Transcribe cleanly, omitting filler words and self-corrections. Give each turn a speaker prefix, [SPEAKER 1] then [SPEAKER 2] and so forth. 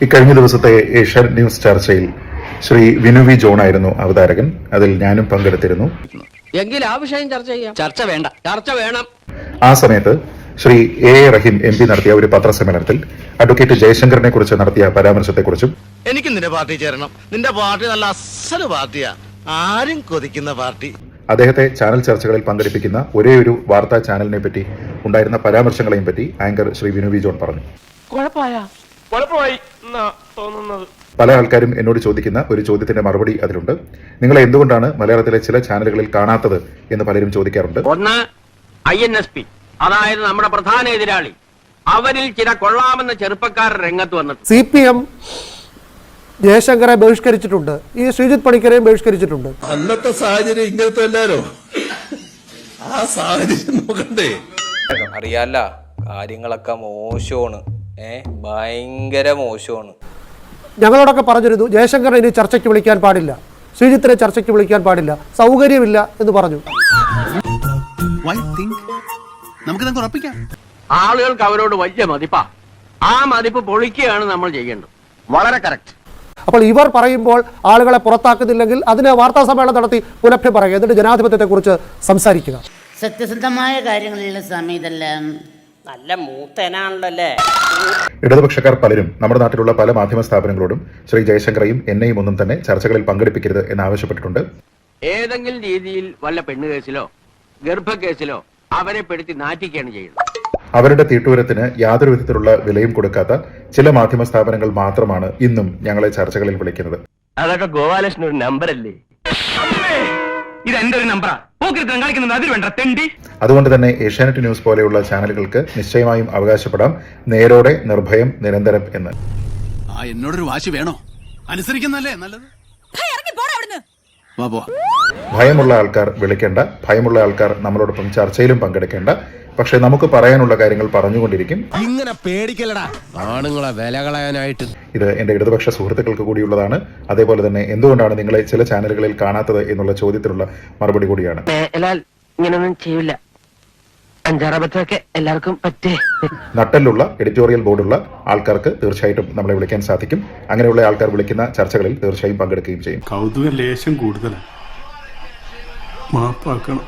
[SPEAKER 1] ഇക്കഴിഞ്ഞ ദിവസത്തെ ഏഷ്യാനെറ്റ് ന്യൂസ് ചർച്ചയിൽ ശ്രീ വിനു വി ജോൺ ആയിരുന്നു അവതാരകൻ. അതിൽ ഞാനും പങ്കെടുത്തിരുന്നു.
[SPEAKER 2] എങ്കിൽ ആ വിഷയം ചർച്ച ചെയ്യാം. ചർച്ച വേണ്ട, ചർച്ച വേണം.
[SPEAKER 1] ആ സമയത്ത് ശ്രീ എ റഹീം MP നടത്തിയ ഒരു പത്രസമ്മേളനത്തിൽ അഡ്വക്കേറ്റ് ജയശങ്കറിനെ കുറിച്ച് നടത്തിയ പരാമർശത്തെക്കുറിച്ചും
[SPEAKER 3] എനിക്ക് നിന്റെ പാർട്ടി ചേരണം, നിന്റെ പാർട്ടി നല്ല അസല് പാർട്ടിയാ, ആരും കൊതിക്കുന്ന പാർട്ടി,
[SPEAKER 1] അദ്ദേഹത്തെ ചാനൽ ചർച്ചകളിൽ പങ്കെടുപ്പിക്കുന്ന ഒരേ ഒരു വാർത്താ ചാനലിനെ പറ്റി ഉണ്ടായിരുന്ന പരാമർശങ്ങളെയും പറ്റി ആങ്കർ ശ്രീ വിനു വി ജോൺ പറഞ്ഞു. പല ആൾക്കാരും എന്നോട് ചോദിക്കുന്ന ഒരു ചോദ്യത്തിന്റെ മറുപടി അതിലുണ്ട്. നിങ്ങളെ എന്തുകൊണ്ടാണ് മലയാളത്തിലെ ചില ചാനലുകളിൽ കാണാത്തത് എന്ന് പലരും ചോദിക്കാറുണ്ട്.
[SPEAKER 2] ഒന്ന് INSP, അതായത് നമ്മുടെ പ്രധാന എതിരാളി, അവരിൽ ചില കൊള്ളാമെന്ന ചെറുപ്പക്കാർ രംഗത്ത് വന്നിട്ട്
[SPEAKER 4] CPM ജയശങ്കറെ ബഹിഷ്കരിച്ചിട്ടുണ്ട്, ഈ ശ്രീജിത്ത് പണിക്കരെയും ബഹിഷ്കരിച്ചിട്ടുണ്ട്.
[SPEAKER 5] അന്നത്തെ സാഹചര്യം ഇങ്ങനത്തെ അല്ലാലോ, ആ സാഹചര്യം നോക്കണ്ടേ.
[SPEAKER 6] അറിയാല്ല, കാര്യങ്ങളൊക്കെ മോശമാണ്, ഭയങ്കര മോശമാണ്.
[SPEAKER 4] ഞങ്ങളോടൊക്കെ പറഞ്ഞിരുന്നു ജയശങ്കറിനെ ഇനി ചർച്ചയ്ക്ക് വിളിക്കാൻ പാടില്ല, ശ്രീജിത്തിനെ ചർച്ചയ്ക്ക് വിളിക്കാൻ പാടില്ല, സൗകര്യമില്ല എന്ന് പറഞ്ഞു.
[SPEAKER 2] ആളുകൾക്ക് അവരോട് വലിയ മതിപ്പാ, ആ മതിപ്പ് പൊളിക്കുകയാണ് നമ്മൾ ചെയ്യേണ്ടത്. വളരെ കറക്റ്റ്.
[SPEAKER 4] അപ്പോൾ ഇവർ പറയുമ്പോൾ ആളുകളെ പുറത്താക്കുന്നില്ലെങ്കിൽ അതിന് വാർത്താ സമ്മേളനം നടത്തി പുലഭ്യം പറയുക, എന്നിട്ട് ജനാധിപത്യത്തെക്കുറിച്ച് സംസാരിക്കുക.
[SPEAKER 7] സത്യസന്ധമായ കാര്യങ്ങളിലുള്ള സമയത്തെല്ലാം
[SPEAKER 8] നല്ല മൂത്തനാണല്ലേ.
[SPEAKER 1] ഇടതുപക്ഷക്കാർ പലരും നമ്മുടെ നാട്ടിലുള്ള പല മാധ്യമ സ്ഥാപനങ്ങളോടും ശ്രീ ജയശങ്കറെയും എന്നെയും ഒന്നും തന്നെ ചർച്ചകളിൽ പങ്കെടുപ്പിക്കരുത് എന്ന് ആവശ്യപ്പെട്ടിട്ടുണ്ട്.
[SPEAKER 2] ഏതെങ്കിലും രീതിയിൽ വല്ല പെണ്ണുകേസിലോ ഗർഭക്കേസിലോ അവരെ പെടുത്തി നാറ്റിക്കുകയാണ് ചെയ്യുന്നത്.
[SPEAKER 1] അവരുടെ തീട്ടൂരത്തിന് യാതൊരു വിധത്തിലുള്ള വിലയും കൊടുക്കാത്ത ചില മാധ്യമ സ്ഥാപനങ്ങൾ മാത്രമാണ് ഇന്നും ഞങ്ങളെ ചർച്ചകളിൽ വിളിക്കുന്നത്.
[SPEAKER 2] അതൊക്കെ ഗോപാലകൃഷ്ണൻ ഒരു നമ്പർ അല്ലേ? ഇത് എന്റെ ഒരു നമ്പറാ.
[SPEAKER 1] അതുകൊണ്ട് തന്നെ ഏഷ്യാനെറ്റ് ന്യൂസ് പോലെയുള്ള ചാനലുകൾക്ക് നിശ്ചയമായും അവകാശപ്പെടാം നേരോടെ, നിർഭയം, നിരന്തരം എന്ന്.
[SPEAKER 5] എന്നോടൊരു വാശി വേണോ? അനുസരിക്കുന്നല്ലേ നല്ലത്.
[SPEAKER 1] ഭയമുള്ള ആൾക്കാർ വിളിക്കേണ്ട, ഭയമുള്ള ആൾക്കാർ നമ്മളോടൊപ്പം ചർച്ചയിലും പങ്കെടുക്കേണ്ട. പക്ഷെ നമുക്ക് പറയാനുള്ള കാര്യങ്ങൾ പറഞ്ഞുകൊണ്ടിരിക്കും.
[SPEAKER 5] ഇങ്ങനെ പേടിക്കലടാ ആണുങ്ങളെ വില കളയാനായിട്ട്.
[SPEAKER 1] ഇത് എന്റെ ഇടതുപക്ഷ സുഹൃത്തുക്കൾക്ക് കൂടിയുള്ളതാണ്. അതേപോലെ തന്നെ എന്തുകൊണ്ടാണ് നിങ്ങളെ ചില ചാനലുകളിൽ കാണാത്തത് എന്നുള്ള ചോദ്യത്തിനുള്ള മറുപടി കൂടിയാണ്.
[SPEAKER 2] ഇങ്ങനൊന്നും ചെയ്യില്ല, അഞ്ചാറബത്തൊക്കെ എല്ലാവർക്കും പറ്റേ.
[SPEAKER 1] നട്ടലുള്ള എഡിറ്റോറിയൽ ബോർഡുള്ള ആൾക്കാർക്ക് തീർച്ചയായിട്ടും നമ്മളെ വിളിക്കാൻ സാധിക്കും. അങ്ങനെയുള്ള ആൾക്കാർ വിളിക്കുന്ന ചർച്ചകളിൽ തീർച്ചയായും പങ്കെടുക്കുകയും ചെയ്യും.
[SPEAKER 9] കൗതുക ലേശം കൂടുതലാണ്, മാപ്പാക്കണം.